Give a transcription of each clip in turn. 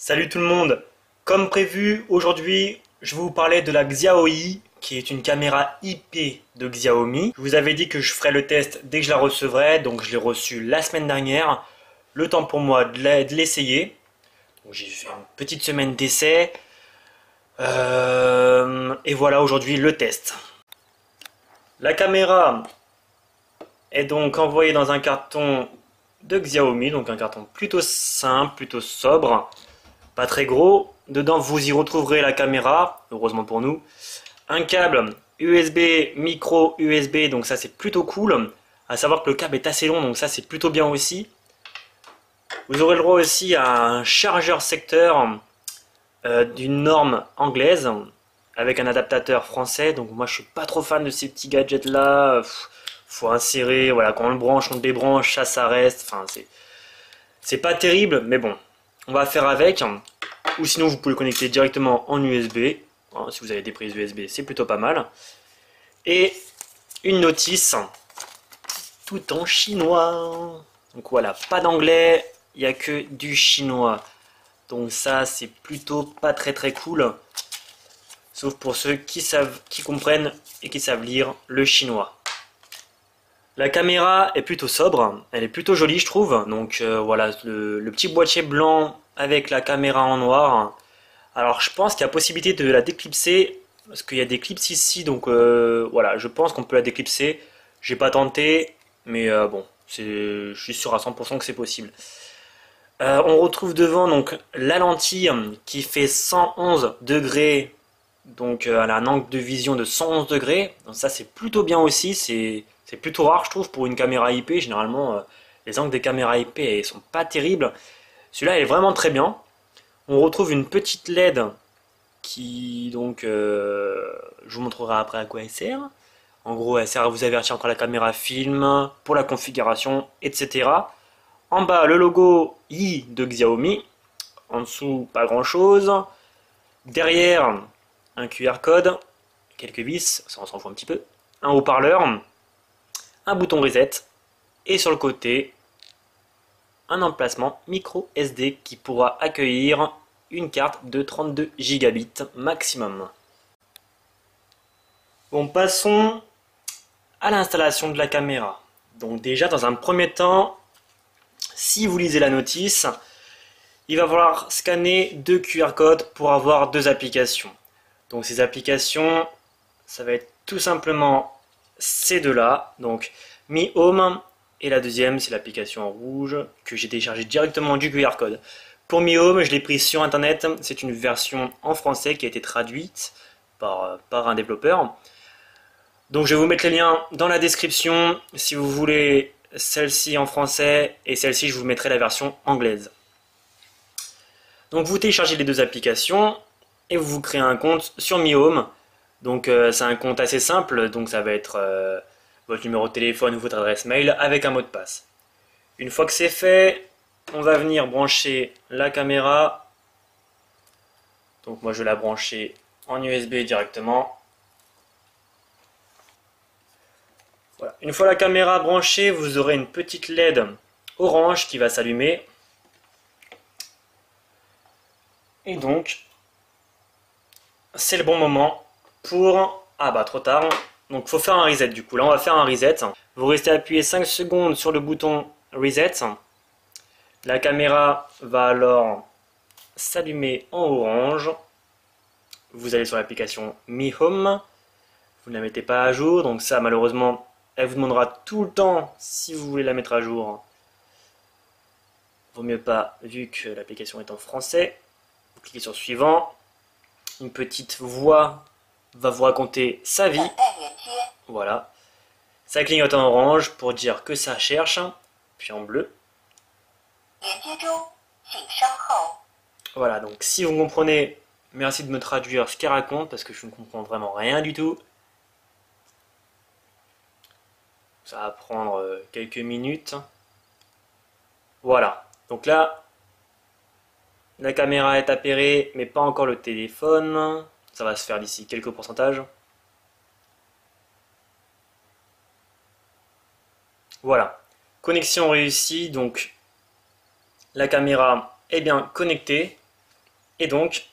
Salut tout le monde! Comme prévu, aujourd'hui, je vais vous parler de la Xiaoyi, qui est une caméra IP de Xiaomi. Je vous avais dit que je ferais le test dès que je la recevrais, donc je l'ai reçue la semaine dernière. Le temps pour moi de l'essayer. Donc j'ai fait une petite semaine d'essai. Et voilà aujourd'hui le test. La caméra est donc envoyée dans un carton de Xiaomi, donc un carton plutôt simple, plutôt sobre. Pas très gros. Dedans, vous y retrouverez la caméra, heureusement pour nous. Un câble USB, micro USB, donc ça c'est plutôt cool. À savoir que le câble est assez long, donc ça c'est plutôt bien aussi. Vous aurez le droit aussi à un chargeur secteur d'une norme anglaise avec un adaptateur français. Donc moi je suis pas trop fan de ces petits gadgets là. Faut insérer, voilà, quand on le branche, on le débranche, ça reste. Enfin c'est pas terrible, mais bon, on va faire avec. Ou sinon vous pouvez le connecter directement en USB. Si vous avez des prises USB, c'est plutôt pas mal. Et une notice tout en chinois. Donc voilà, pas d'anglais, il n'y a que du chinois. Donc ça, c'est plutôt pas très cool. Sauf pour ceux qui comprennent et qui savent lire le chinois. La caméra est plutôt sobre, elle est plutôt jolie je trouve. Donc voilà, le petit boîtier blanc avec la caméra en noir. Alors je pense qu'il y a possibilité de la déclipser, parce qu'il y a des clips ici, donc voilà, je pense qu'on peut la déclipser. J'ai pas tenté, mais bon, je suis sûr à 100% que c'est possible. On retrouve devant donc la lentille qui fait 111 degrés, donc elle a un angle de vision de 111 degrés. Donc ça c'est plutôt bien aussi, c'est plutôt rare je trouve pour une caméra IP. Généralement les angles des caméras IP sont pas terribles. Celui-là est vraiment très bien. On retrouve une petite LED qui donc je vous montrerai après à quoi elle sert. En gros, elle sert à vous avertir quand la caméra filme, pour la configuration, etc. En bas, le logo I de Xiaomi. En dessous, pas grand chose. Derrière, un QR code, quelques vis, ça on s'en fout un petit peu. Un haut-parleur, un bouton reset. Et sur le côté, un emplacement micro SD qui pourra accueillir une carte de 32 gigabits maximum. Bon, passons à l'installation de la caméra. Donc déjà, dans un premier temps, si vous lisez la notice, il va falloir scanner deux QR codes pour avoir deux applications. Donc ces applications, ça va être tout simplement ces deux-là. Donc Mi Home et la deuxième, c'est l'application en rouge que j'ai téléchargée directement du QR code. Pour Mi Home, je l'ai pris sur internet, c'est une version en français qui a été traduite par un développeur. Donc je vais vous mettre les liens dans la description si vous voulez celle-ci en français et celle-ci je vous mettrai la version anglaise. Donc vous téléchargez les deux applications et vous vous créez un compte sur Mi Home. Donc c'est un compte assez simple, donc ça va être votre numéro de téléphone ou votre adresse mail avec un mot de passe. Une fois que c'est fait, on va venir brancher la caméra. Donc moi je vais la brancher en USB directement. Voilà. Une fois la caméra branchée, vous aurez une petite LED orange qui va s'allumer. Et donc, c'est le bon moment pour... Ah bah trop tard. Donc il faut faire un reset du coup. Là on va faire un reset. Vous restez appuyé 5 secondes sur le bouton reset. La caméra va alors s'allumer en orange. Vous allez sur l'application Mi Home. Vous ne la mettez pas à jour. Donc ça malheureusement... Elle vous demandera tout le temps si vous voulez la mettre à jour. Vaut mieux pas vu que l'application est en français. Vous cliquez sur suivant. Une petite voix va vous raconter sa vie. Voilà. Ça clignote en orange pour dire que ça cherche. Puis en bleu. Voilà, donc si vous comprenez, merci de me traduire ce qu'elle raconte parce que je ne comprends vraiment rien du tout. Ça va prendre quelques minutes. Voilà. Donc là, la caméra est appairée, mais pas encore le téléphone. Ça va se faire d'ici quelques pourcentages. Voilà. Connexion réussie. Donc, la caméra est bien connectée. Et donc,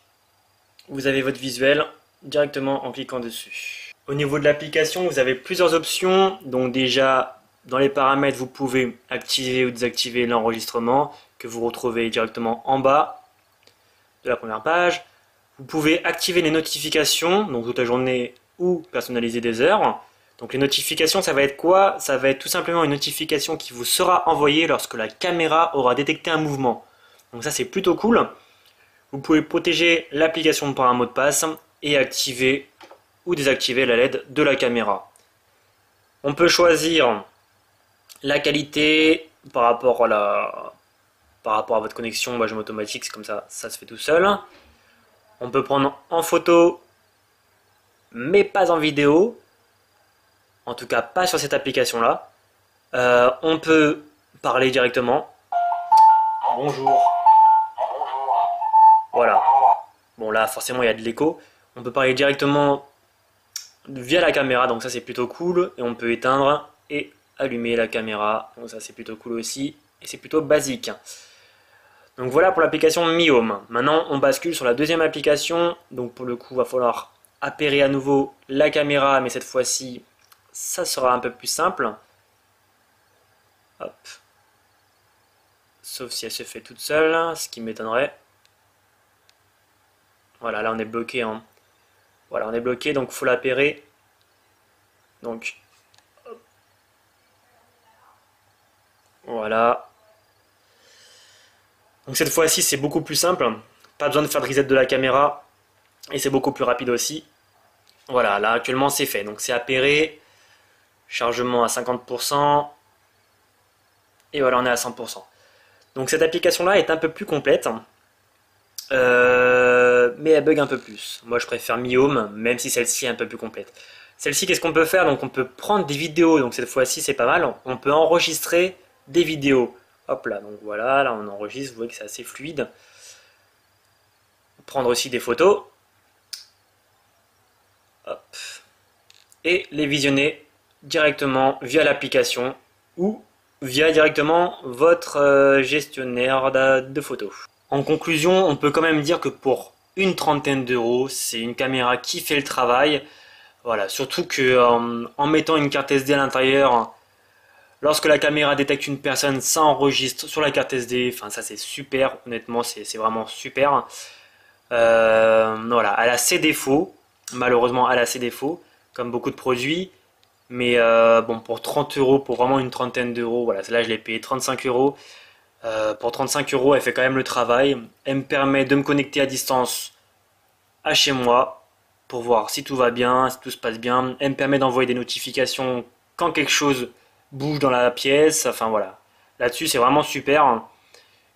vous avez votre visuel directement en cliquant dessus. Au niveau de l'application, vous avez plusieurs options. Donc déjà, dans les paramètres, vous pouvez activer ou désactiver l'enregistrement que vous retrouvez directement en bas de la première page. Vous pouvez activer les notifications, donc toute la journée ou personnaliser des heures. Donc les notifications, ça va être quoi? Ça va être tout simplement une notification qui vous sera envoyée lorsque la caméra aura détecté un mouvement. Donc ça, c'est plutôt cool. Vous pouvez protéger l'application par un mot de passe et activer ou désactiver la LED de la caméra. On peut choisir la qualité par rapport à votre connexion Wajom automatique, c'est comme ça se fait tout seul. On peut prendre en photo, mais pas en vidéo. En tout cas, pas sur cette application-là. On peut parler directement. Bonjour. Voilà. Bon, là, forcément, il y a de l'écho. On peut parler directement via la caméra, donc ça, c'est plutôt cool. Et on peut éteindre et allumer la caméra. Donc ça, c'est plutôt cool aussi. Et c'est plutôt basique. Donc voilà pour l'application Mi Home. Maintenant, on bascule sur la deuxième application. Donc pour le coup, il va falloir appairer à nouveau la caméra, mais cette fois-ci, ça sera un peu plus simple. Hop. Sauf si elle se fait toute seule, ce qui m'étonnerait. Voilà, là on est bloqué. Hein. Voilà, on est bloqué, donc il faut l'appairer. Donc, hop. Voilà. Donc cette fois-ci, c'est beaucoup plus simple. Pas besoin de faire de reset de la caméra. Et c'est beaucoup plus rapide aussi. Voilà, là actuellement c'est fait. Donc c'est appairé. Chargement à 50%. Et voilà, on est à 100%. Donc cette application-là est un peu plus complète. Mais elle bug un peu plus. Moi je préfère Mi Home, même si celle-ci est un peu plus complète. Celle-ci, qu'est-ce qu'on peut faire? Donc on peut prendre des vidéos, donc cette fois-ci c'est pas mal. On peut enregistrer des vidéos. Hop là, donc voilà, là on enregistre, vous voyez que c'est assez fluide. Prendre aussi des photos. Hop. Et les visionner directement via l'application ou via directement votre gestionnaire de photos. En conclusion, on peut quand même dire que pour une trentaine d'euros, c'est une caméra qui fait le travail. Voilà, surtout que en mettant une carte SD à l'intérieur, lorsque la caméra détecte une personne, ça enregistre sur la carte SD. Enfin, ça c'est super, honnêtement, c'est vraiment super. Voilà, elle a ses défauts, malheureusement elle a ses défauts, comme beaucoup de produits. Mais bon, pour 30 euros, pour vraiment une trentaine d'euros, voilà, celle-là je l'ai payé 35 euros. Pour 35 euros, elle fait quand même le travail. Elle me permet de me connecter à distance à chez moi pour voir si tout va bien, si tout se passe bien. Elle me permet d'envoyer des notifications quand quelque chose bouge dans la pièce. Enfin voilà, là-dessus c'est vraiment super.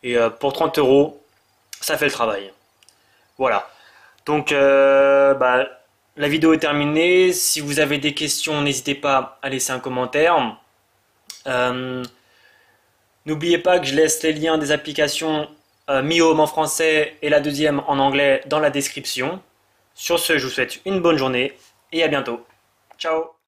Et pour 30 euros, ça fait le travail. Voilà. Donc la vidéo est terminée. Si vous avez des questions, n'hésitez pas à laisser un commentaire. N'oubliez pas que je laisse les liens des applications Mi Home en français et la deuxième en anglais dans la description. Sur ce, je vous souhaite une bonne journée et à bientôt. Ciao!